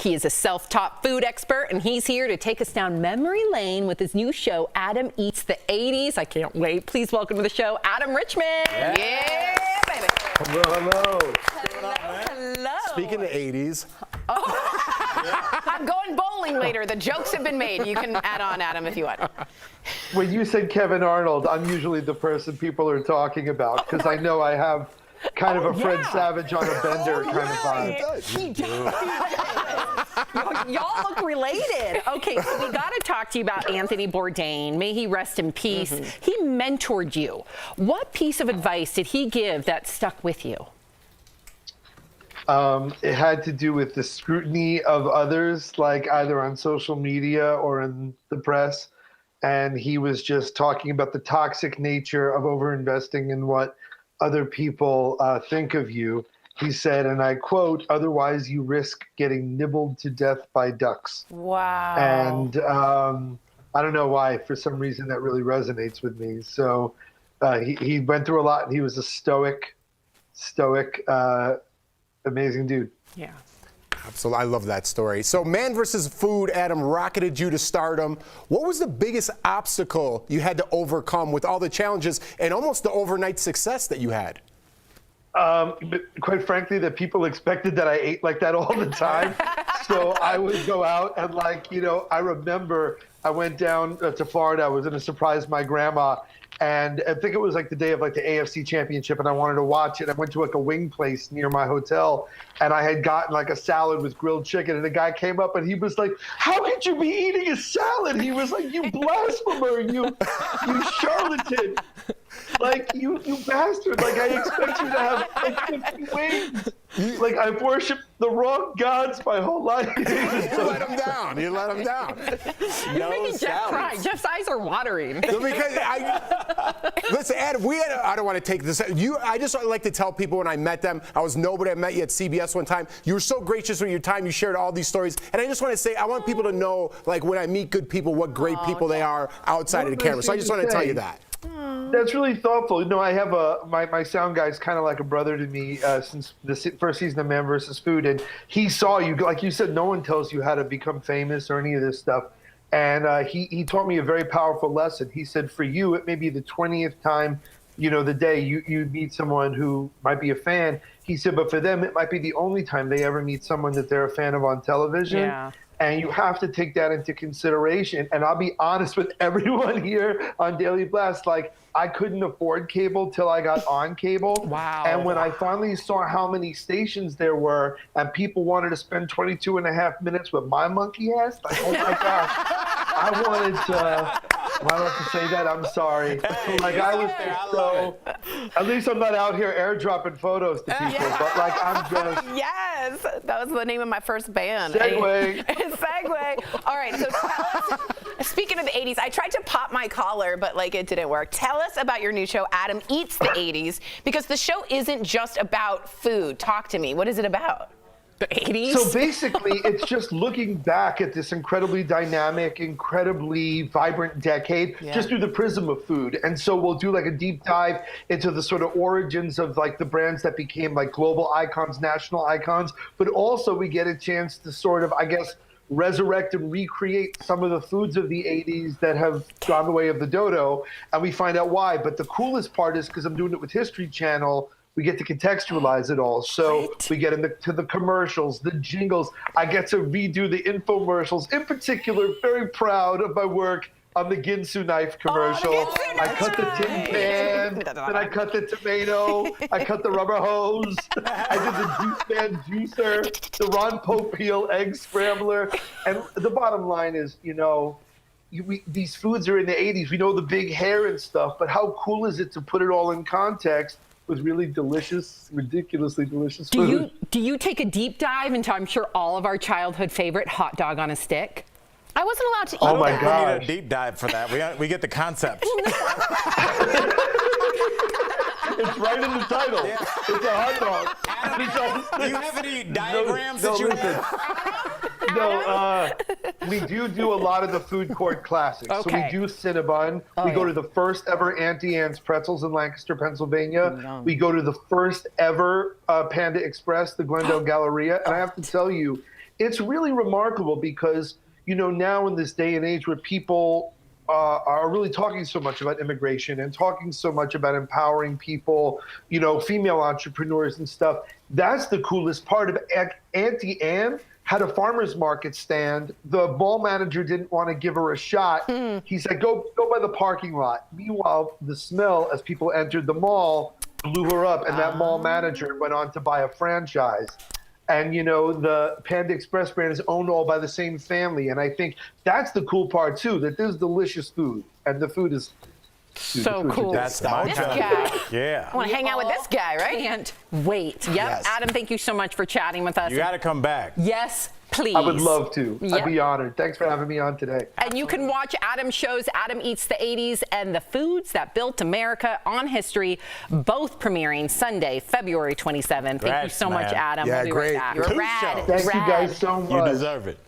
He is a self-taught food expert, and he's here to take us down memory lane with his new show, Adam Eats the 80s. I can't wait. Please welcome to the show, Adam Richman. Yeah, baby. Hello. Hello. Speaking of 80s. Oh. I'm going bowling later. The jokes have been made. You can add on, Adam, if you want. When you said Kevin Arnold, I'm usually the person people are talking about because I know I have kind of a Fred Savage on a bender kind of vibe. He does. Y'all look related. Okay, so we got to talk to you about Anthony Bourdain. May he rest in peace. He mentored you. What piece of advice did he give that stuck with you? It had to do with the scrutiny of others, like either on social media or in the press. And he was just talking about the toxic nature of overinvesting in what other people think of you. He said, and I quote, "Otherwise you risk getting nibbled to death by ducks." Wow. And I don't know why, for some reason that really resonates with me. So he went through a lot, and he was a stoic, amazing dude. Yeah. Absolutely. I love that story. So Man vs. Food, Adam, rocketed you to stardom. What was the biggest obstacle you had to overcome with all the challenges and almost the overnight success that you had? But quite frankly, that people expected that I ate like that all the time. So I would go out and I remember I went down to Florida. I was going to surprise my grandma. And I think it was like the day of the AFC championship, and I wanted to watch it. I went to a wing place near my hotel, and I had gotten a salad with grilled chicken, and the guy came up and he was like, "How could you be eating a salad?" He was like, "You blasphemer, you charlatan. You bastard. I expect you to have 50 wings. I've worshipped the wrong gods my whole life." You let him down. You let him down. You're making Jeff cry. Jeff's eyes are watering. Listen, Adam, I don't want to take this. I just like to tell people when I met them, I was nobody. I met you at CBS one time. You were so gracious with your time. You shared all these stories. And I just want to say, I want people to know, when I meet good people, what great people they are outside of the camera. So I just want to tell you that. That's really thoughtful. I have my sound guy's kind of like a brother to me since the first season of Man vs. Food, and he saw you. Like you said, no one tells you how to become famous or any of this stuff. And he taught me a very powerful lesson. He said, for you, it may be the 20th time, the day you meet someone who might be a fan. He said, but for them, it might be the only time they ever meet someone that they're a fan of on television. Yeah. And you have to take that into consideration. And I'll be honest with everyone here on Daily Blast, I couldn't afford cable till I got on cable. Wow. And when I finally saw how many stations there were and people wanted to spend 22 and a half minutes with my monkey ass, oh my gosh, I wanted to, well, I don't have to say that, I'm sorry. I was so, at least I'm not out here airdropping photos to people, but I'm just. Yes, that was the name of my first band. Segue. Segue. All right, so tell us, speaking of the 80s, I tried to pop my collar, but it didn't work. Tell us about your new show, Adam Eats the 80s, because the show isn't just about food. Talk to me. What is it about? The 80s? So basically, it's just looking back at this incredibly dynamic, incredibly vibrant decade, just through the prism of food. And so we'll do a deep dive into the sort of origins of the brands that became global icons, national icons. But also we get a chance to sort of, resurrect and recreate some of the foods of the 80s that have gone the way of the dodo. And we find out why. But the coolest part is, because I'm doing it with History Channel, we get to contextualize it all. So we get into the commercials, the jingles. I get to redo the infomercials. In particular, very proud of my work on the Ginsu knife commercial. I cut the tin can, then I cut the tomato, I cut the rubber hose, I did the Juice Man juicer, the Ron Popeil egg scrambler. And the bottom line is, these foods are in the 80s. We know the big hair and stuff, but how cool is it to put it all in context with really delicious, ridiculously delicious food? Do you take a deep dive into, I'm sure, all of our childhood favorite, hot dog on a stick? I wasn't allowed to eat Oh my that. God! We need a deep dive for that. We get the concept. It's right in the title. Yeah. It's a hot dog. Adam, do you have any diagrams that you have? No, we do a lot of the food court classics. Okay. So we do Cinnabon. We go to the first ever Auntie Anne's Pretzels in Lancaster, Pennsylvania. We go to the first ever Panda Express, the Glendale Galleria. And I have to tell you, it's really remarkable because, you know, now in this day and age where people are really talking so much about immigration and talking so much about empowering people, you know, female entrepreneurs and stuff, that's the coolest part of Auntie Anne had a farmer's market stand. The mall manager didn't want to give her a shot. He said, go by the parking lot. Meanwhile, the smell as people entered the mall blew her up, and that mall manager went on to buy a franchise. And, you know, the Panda Express brand is owned all by the same family. And I think that's the cool part, too, that there's delicious food. And the food is so cool. That's this guy. Yeah. I want to hang out with this guy, right? Can't wait. Yep. Yes. Adam, thank you so much for chatting with us. You got to come back. Yes, please. I would love to. Yep. I'd be honored. Thanks for having me on today. And you can watch Adam's shows, Adam Eats the 80s and The Foods That Built America on History, both premiering Sunday, February 27th. Thank you Congrats, so much, man. Adam. Yeah, we'll be great. right back. You're You're Two rad. shows. Thank you Rad. guys so much. You deserve it.